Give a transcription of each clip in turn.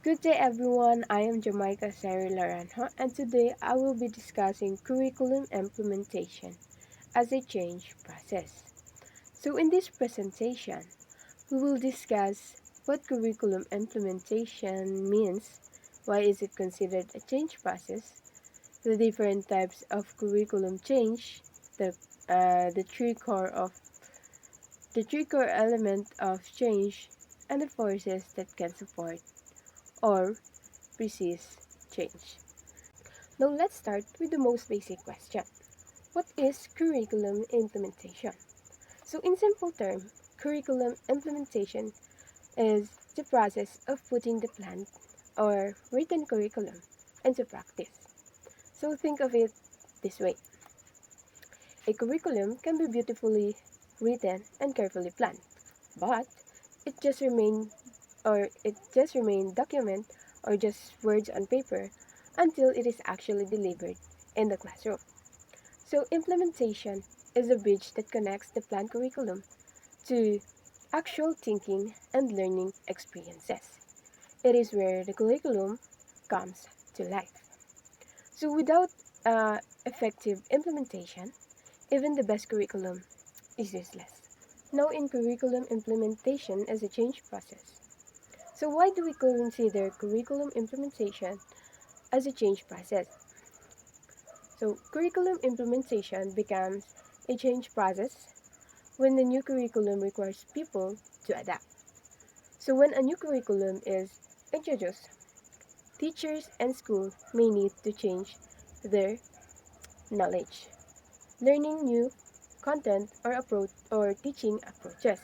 Good day everyone, I am Jamaica Sari Laranjo and today I will be discussing curriculum implementation as a change process. So in this presentation, we will discuss what curriculum implementation means, why is it considered a change process, the different types of curriculum change, the, the three core of the three core element of change, and the forces that can support or resist change. Now let's start with the most basic question. What is curriculum implementation? So in simple terms, curriculum implementation is the process of putting the planned or written curriculum into practice. So think of it this way. A curriculum can be beautifully written and carefully planned, but it just remain document or just words on paper until it is actually delivered in the classroom. So implementation is a bridge that connects the planned curriculum to actual thinking and learning experiences. It is where the curriculum comes to life. So without effective implementation, even the best curriculum is useless. Now in curriculum implementation as a change process. So why do we consider curriculum implementation as a change process? So curriculum implementation becomes a change process when the new curriculum requires people to adapt. So when a new curriculum is introduced, teachers and schools may need to change their knowledge, learning new content or approach or teaching approaches.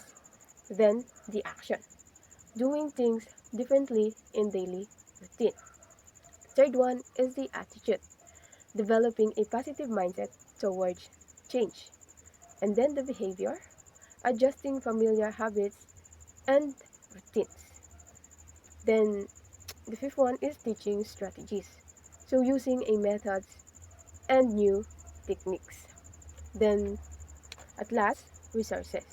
Then the action, doing things differently in daily routine. Third one is the attitude, developing a positive mindset towards change. And then the behavior, adjusting familiar habits and routines. Then the fifth one is teaching strategies. So using a methods and new techniques. Then at last, resources.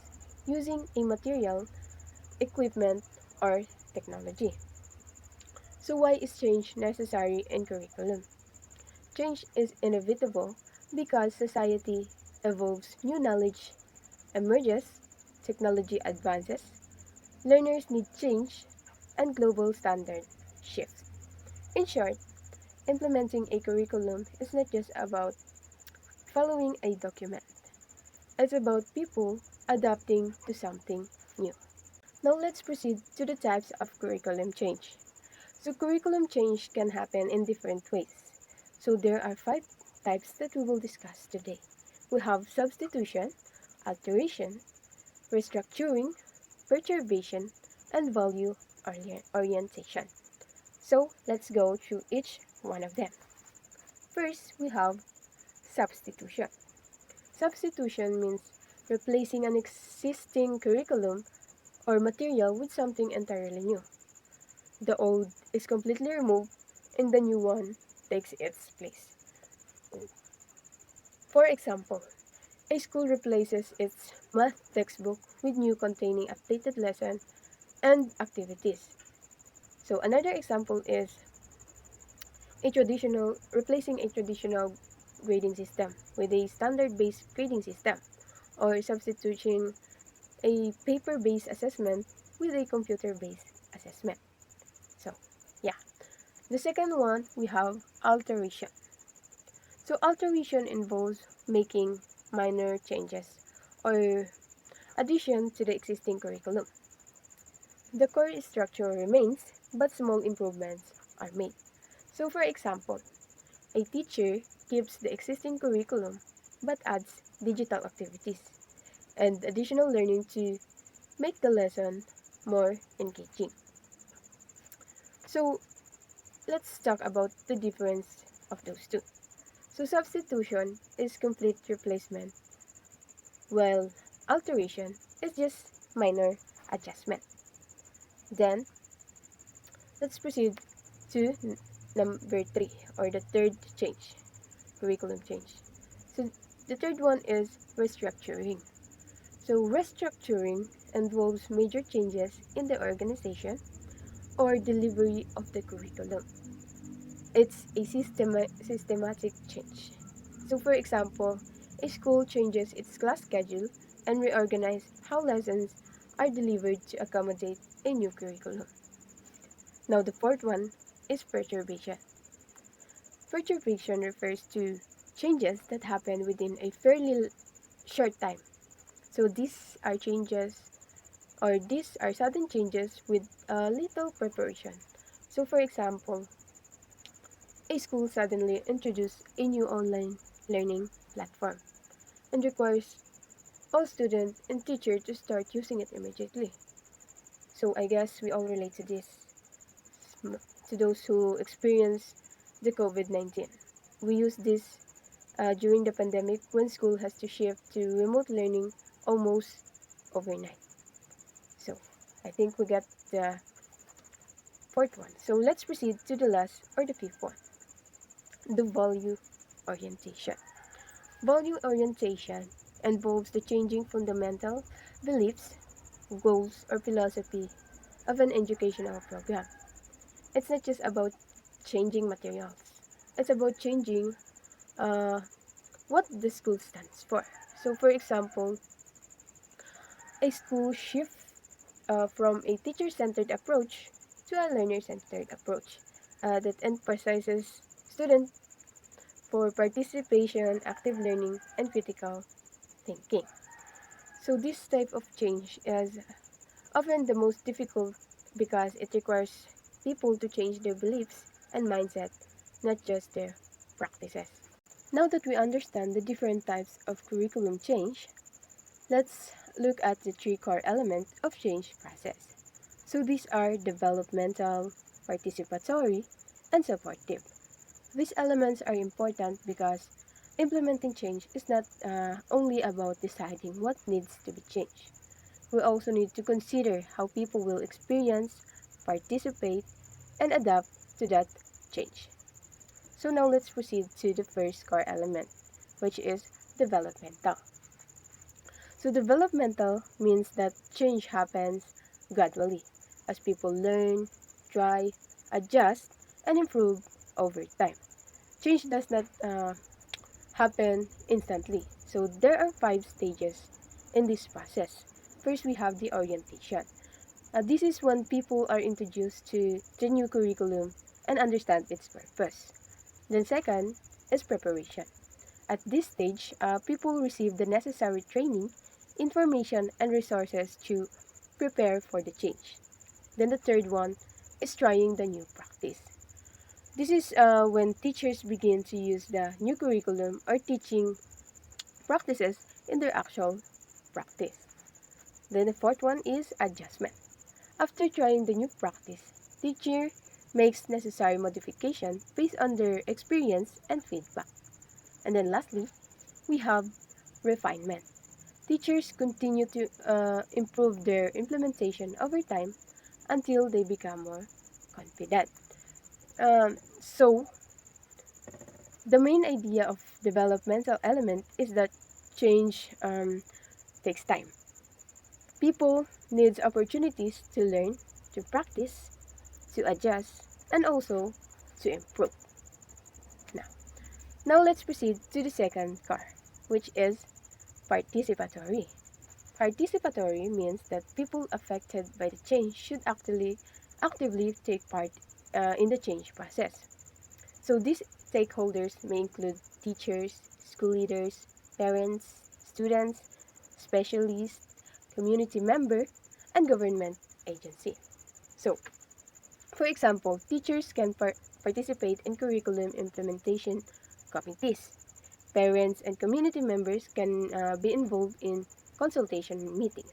Using a material, equipment, or technology. So why is change necessary in curriculum? Change is inevitable because society evolves, new knowledge emerges, technology advances, learners need change, and global standards shift. In short, implementing a curriculum is not just about following a document. It's about people adapting to something new. Now let's proceed to the types of curriculum change. So curriculum change can happen in different ways. So there are five types that we will discuss today. We have substitution, alteration, restructuring, perturbation, and value orientation. So let's go through each one of them. First, we have substitution. Substitution means replacing an existing curriculum or material with something entirely new. The old is completely removed and the new one takes its place. For example, a school replaces its math textbook with new containing updated lesson and activities. So another example is replacing a traditional grading system with a standard-based grading system, or substituting a paper-based assessment with a computer-based assessment. So, yeah. The second one, we have alteration. So, alteration involves making minor changes or addition to the existing curriculum. The core structure remains, but small improvements are made. So, for example, a teacher keeps the existing curriculum but adds digital activities and additional learning to make the lesson more engaging. So, let's talk about the difference of those two. So, substitution is complete replacement, while alteration is just minor adjustment. Then, let's proceed to number three, or the third change, curriculum change. So, the third one is restructuring. So, restructuring involves major changes in the organization, or delivery of the curriculum. It's a systematic change. So, for example, a school changes its class schedule and reorganizes how lessons are delivered to accommodate a new curriculum. Now, the fourth one is perturbation. Perturbation refers to changes that happen within a fairly short time. So, these are sudden changes with little preparation. So, for example, a school suddenly introduces a new online learning platform and requires all students and teachers to start using it immediately. So I guess we all relate to this, to those who experience the COVID-19. We use this during the pandemic when school has to shift to remote learning almost overnight. So I think we got the fourth one. So let's proceed to the last or the fifth one, the value orientation. Value orientation involves the changing fundamental beliefs, goals, or philosophy of an educational program. It's not just about changing materials, it's about changing uh, what the school stands for. So, for example, a school shifts from a teacher centered approach to a learner centered approach that emphasizes student for participation, active learning, and critical thinking. So, this type of change is often the most difficult because it requires people to change their beliefs and mindset, not just their practices. Now that we understand the different types of curriculum change, let's look at the three core elements of change process. So these are developmental, participatory, and supportive. These elements are important because implementing change is not only about deciding what needs to be changed. We also need to consider how people will experience, participate, and adapt to that change. So now let's proceed to the first core element, which is developmental. So developmental means that change happens gradually as people learn, try, adjust, and improve over time. Change does not happen instantly. So there are 5 stages in this process. First, we have the orientation. This is when people are introduced to the new curriculum and understand its purpose. Then second is preparation. At this stage, people receive the necessary training, information, and resources to prepare for the change. Then the third one is trying the new practice. This is when teachers begin to use the new curriculum or teaching practices in their actual practice. Then the fourth one is adjustment. After trying the new practice, teacher makes necessary modification based on their experience and feedback. And then lastly, we have refinement. Teachers continue to improve their implementation over time until they become more confident. So, the main idea of developmental element is that change takes time. People needs opportunities to learn, to practice, to adjust, and also to improve. Now, now let's proceed to the second car, which is participatory. Participatory means that people affected by the change should actively take part in the change process. So these stakeholders may include teachers, school leaders, parents, students, specialists, community member, and government agency. So, for example, teachers can participate in curriculum implementation committees. Parents and community members can be involved in consultation meetings.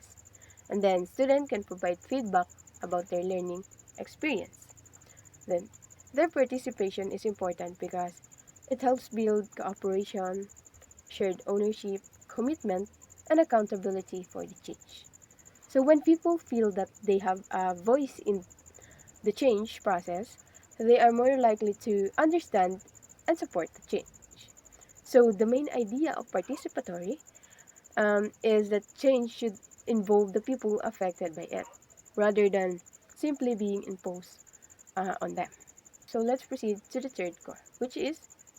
And then students can provide feedback about their learning experience. Then their participation is important because it helps build cooperation, shared ownership, commitment, and accountability for the change. So when people feel that they have a voice in the change process, they are more likely to understand and support the change. So the main idea of participatory is that change should involve the people affected by it, rather than simply being imposed on them. So let's proceed to the third core, which is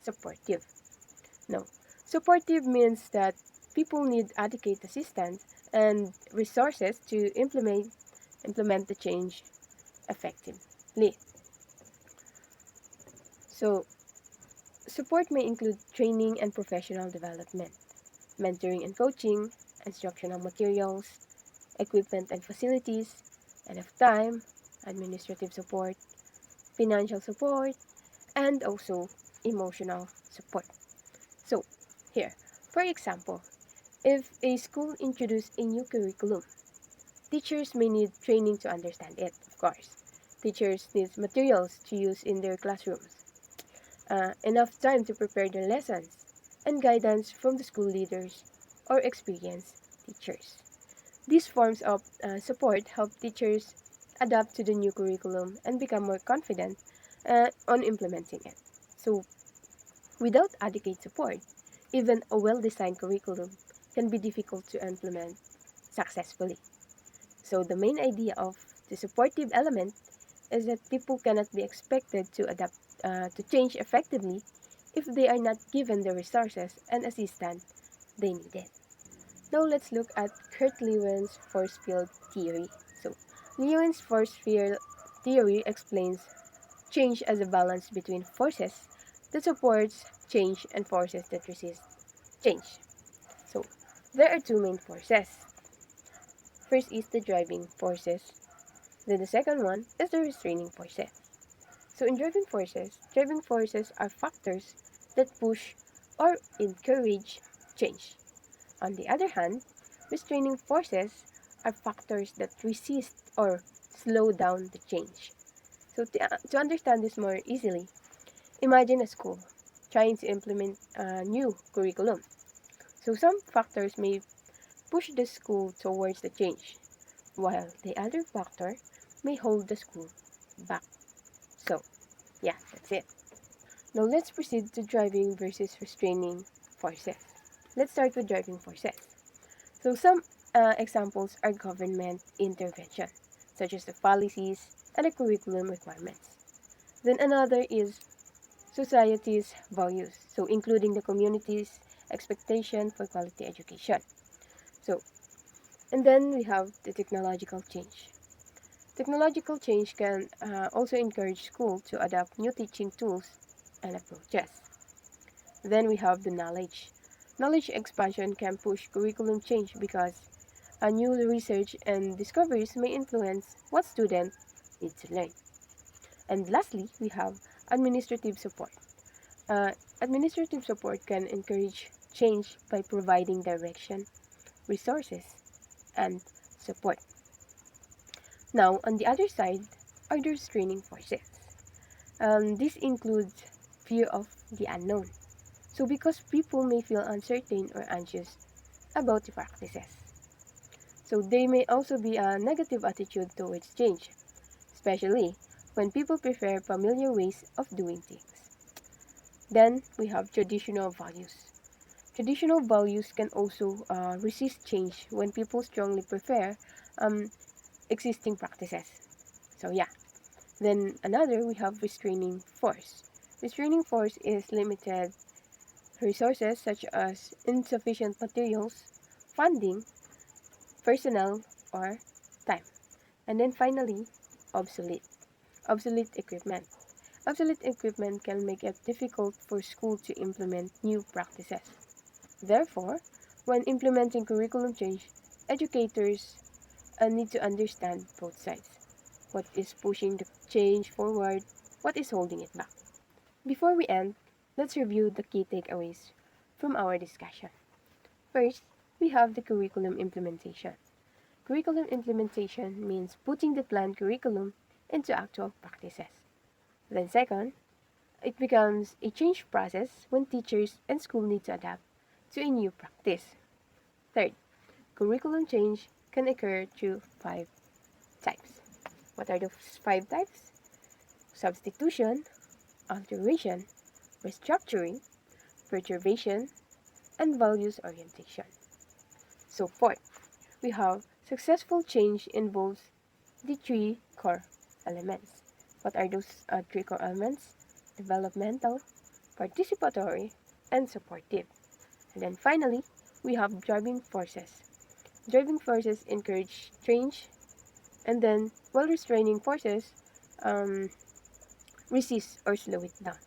supportive. Now, supportive means that people need adequate assistance and resources to implement the change effectively. So, support may include training and professional development, mentoring and coaching, instructional materials, equipment and facilities, enough time, administrative support, financial support, and also emotional support. So, here, for example, if a school introduces a new curriculum, teachers may need training to understand it, of course. Teachers need materials to use in their classrooms, enough time to prepare their lessons, and guidance from the school leaders or experienced teachers. These forms of support help teachers adapt to the new curriculum and become more confident on implementing it. So, without adequate support, even a well designed curriculum can be difficult to implement successfully. So, the main idea of the supportive element is that people cannot be expected to adapt to change effectively if they are not given the resources and assistance they needed. Now let's look at Kurt Lewin's force field theory. So, Lewin's force field theory explains change as a balance between forces that supports change and forces that resist change. So, there are two main forces. First is the driving forces, then the second one is the restraining forces. So, in driving forces are factors that push or encourage change. On the other hand, restraining forces are factors that resist or slow down the change. So, to understand this more easily, imagine a school trying to implement a new curriculum. So, some factors may push the school towards the change, while the other factor may hold the school back. So, yeah, that's it. Now, let's proceed to driving versus restraining forces. Let's start with driving forces. So some examples are government intervention, such as the policies and the curriculum requirements. Then another is society's values, so including the community's expectation for quality education. So, and then we have the technological change. Technological change can also encourage school to adopt new teaching tools and approaches. Then we have the knowledge. Knowledge expansion can push curriculum change because a new research and discoveries may influence what students need to learn. And lastly, we have administrative support. Uh, Administrative support can encourage change by providing direction, resources, and support. Now, on the other side are the restraining forces. This includes fear of the unknown. So, because people may feel uncertain or anxious about the practices. So, they may also be a negative attitude towards change, especially when people prefer familiar ways of doing things. Then we have traditional values. Traditional values can also resist change when people strongly prefer um, existing practices. So, yeah. Then another, we have restraining force. Restraining force is limited resources such as insufficient materials, funding, personnel, or time. And then finally, obsolete. Obsolete equipment. Obsolete equipment can make it difficult for school to implement new practices. Therefore, when implementing curriculum change, educators need to understand both sides. What is pushing the change forward? What is holding it back? Before we end, let's review the key takeaways from our discussion. First, we have the curriculum implementation. Curriculum implementation means putting the planned curriculum into actual practices. Then second, it becomes a change process when teachers and school need to adapt to a new practice. Third, curriculum change can occur through 5 types. What are those 5 types? Substitution, alteration, restructuring, perturbation, and values orientation. So fourth, we have successful change involves the three core elements. What are those three core elements? Developmental, participatory, and supportive. And then finally, we have driving forces. Driving forces encourage change, and then while restraining forces um, resist or slow it down.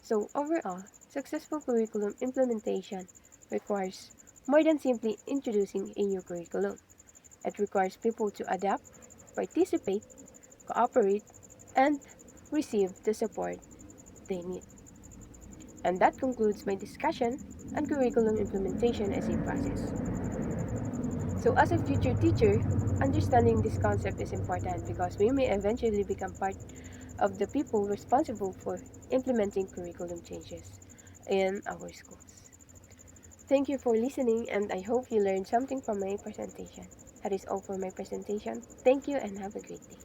So overall, successful curriculum implementation requires more than simply introducing a new curriculum. It requires people to adapt, participate, cooperate, and receive the support they need. And that concludes my discussion on curriculum implementation as a process. So, as a future teacher, understanding this concept is important because we may eventually become part of the people responsible for implementing curriculum changes in our schools. Thank you for listening, and I hope you learned something from my presentation. That is all for my presentation. Thank you and have a great day.